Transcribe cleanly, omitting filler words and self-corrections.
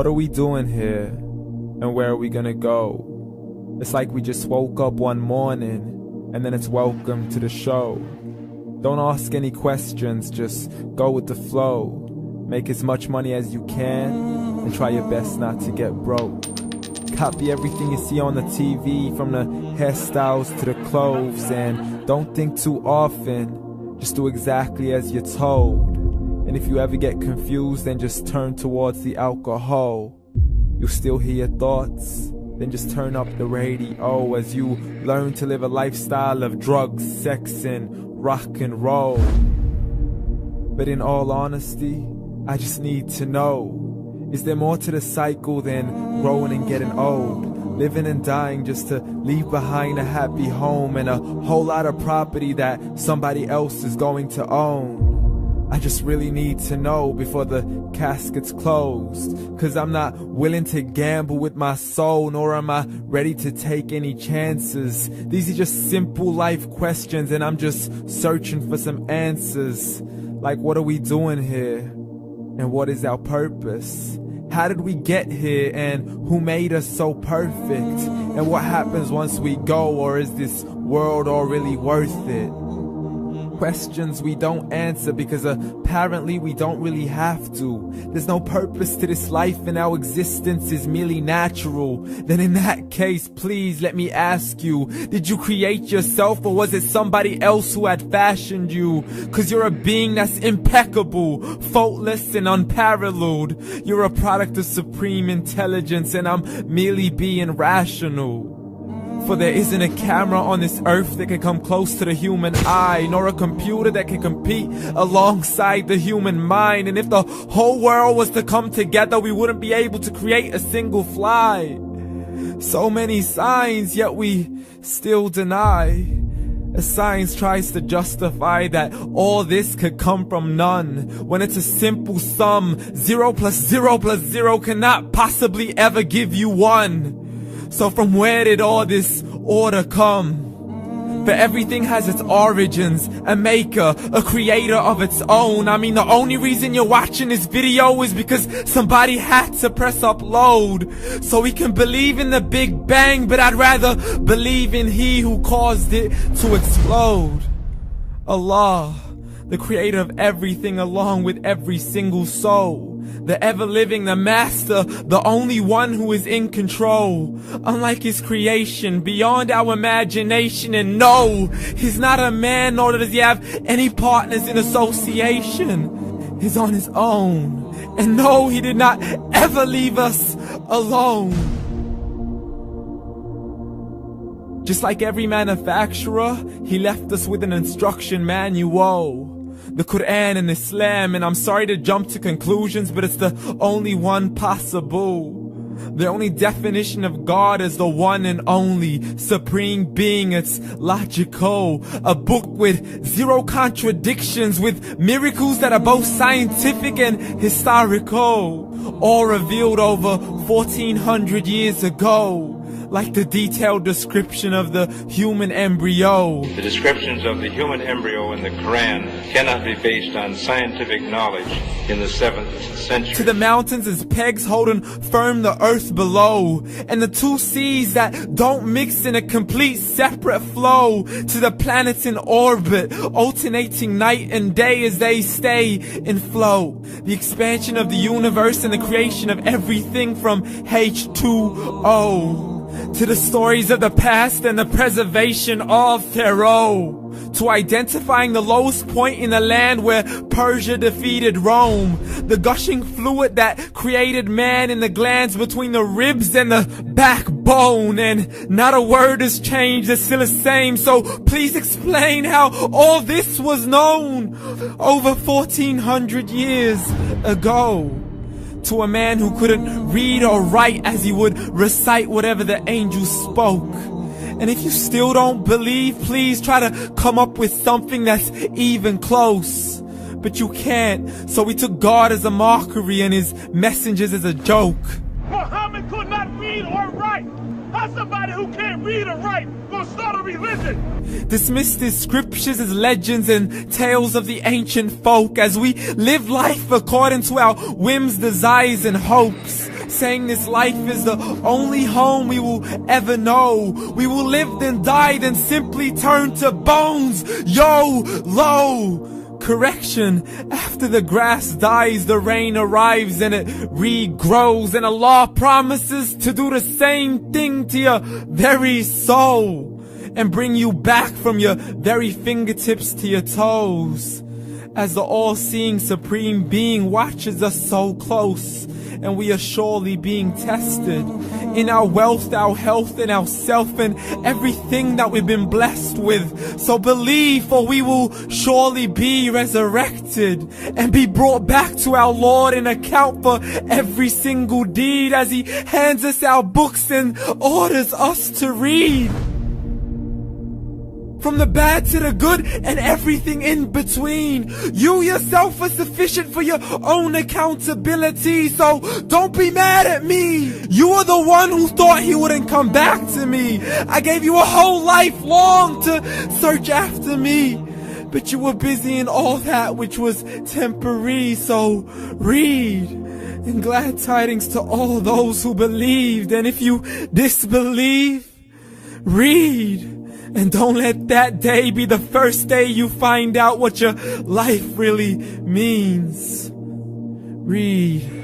What are we doing here? And where are we gonna go? It's like we just woke up one morning, and then it's welcome to the show. Don't ask any questions, just go with the flow. Make as much money as you can, and try your best not to get broke. Copy everything you see on the TV, from the hairstyles to the clothes, and don't think too often, just do exactly as you're told. And if you ever get confused, then just turn towards the alcohol. You'll still hear your thoughts, then just turn up the radio as you learn to live a lifestyle of drugs, sex, and rock and roll. But in all honesty, I just need to know, is there more to the cycle than growing and getting old? Living and dying just to leave behind a happy home and a whole lot of property that somebody else is going to own. I just really need to know before the casket's closed, 'cause I'm not willing to gamble with my soul, nor am I ready to take any chances. These are just simple life questions, and I'm just searching for some answers. Like, what are we doing here? And what is our purpose? How did we get here, and who made us so perfect? And what happens once we go, or is this world all really worth it? Questions we don't answer because apparently we don't really have to. There's no purpose to this life and our existence is merely natural. Then in that case, please let me ask you, did you create yourself, or was it somebody else who had fashioned you? 'Cause you're a being that's impeccable, faultless and unparalleled. You're a product of supreme intelligence, and I'm merely being rational. For there isn't a camera on this earth that can come close to the human eye, nor a computer that can compete alongside the human mind. And if the whole world was to come together, we wouldn't be able to create a single fly. So many signs, yet we still deny. As science tries to justify that all this could come from none, when it's a simple sum. 0 plus 0 plus 0 cannot possibly ever give you 1. So from where did all this order come? For everything has its origins, a maker, a creator of its own. I mean, the only reason you're watching this video is because somebody had to press upload. So we can believe in the Big Bang, but I'd rather believe in He who caused it to explode. Allah, the creator of everything along with every single soul. The ever-living, the master, the only one who is in control. Unlike his creation, beyond our imagination. And no, he's not a man, nor does he have any partners in association. He's on his own. And no, he did not ever leave us alone. Just like every manufacturer, he left us with an instruction manual. The Quran and Islam, and I'm sorry to jump to conclusions, but it's the only one possible. The only definition of God is the one and only supreme being. It's logical, a book with 0 contradictions, with miracles that are both scientific and historical, all revealed over 1400 years ago. Like the detailed description of the human embryo. The descriptions of the human embryo in the Quran cannot be based on scientific knowledge in the 7th century. To the mountains as pegs holding firm the earth below, and the 2 seas that don't mix in a complete separate flow. To the planets in orbit, alternating night and day as they stay in flow. The expansion of the universe and the creation of everything from H2O. To the stories of the past and the preservation of Pharaoh. To identifying the lowest point in the land where Persia defeated Rome. The gushing fluid that created man in the glands between the ribs and the backbone. And not a word has changed, it's still the same. So please explain how all this was known over 1400 years ago. To a man who couldn't read or write, as he would recite whatever the angels spoke. And if you still don't believe, please try to come up with something that's even close. But you can't, so we took God as a mockery and his messengers as a joke. Muhammad could not read or write. How's somebody who can't read or write gonna start a religion? Dismissed his scriptures as legends and tales of the ancient folk, as we live life according to our whims, desires, and hopes. saying this life is the only home we will ever know. We will live then die then simply turn to bones. YOLO! Correction, after the grass dies, the rain arrives and it regrows, and Allah promises to do the same thing to your very soul and bring you back from your very fingertips to your toes, as the all-seeing supreme being watches us so close, and we are surely being tested in our wealth, our health, and our self, and everything that we've been blessed with. So believe, for we will surely be resurrected and be brought back to our Lord and account for every single deed, as He hands us our books and orders us to read. From the bad to the good and everything in between. You yourself are sufficient for your own accountability, so don't be mad at me. You are the one who thought He wouldn't come back to me. I gave you a whole life long to search after me, but you were busy in all that which was temporary. So read, and glad tidings to all those who believed. And if you disbelieve, read. And don't let that day be the first day you find out what your life really means. Read.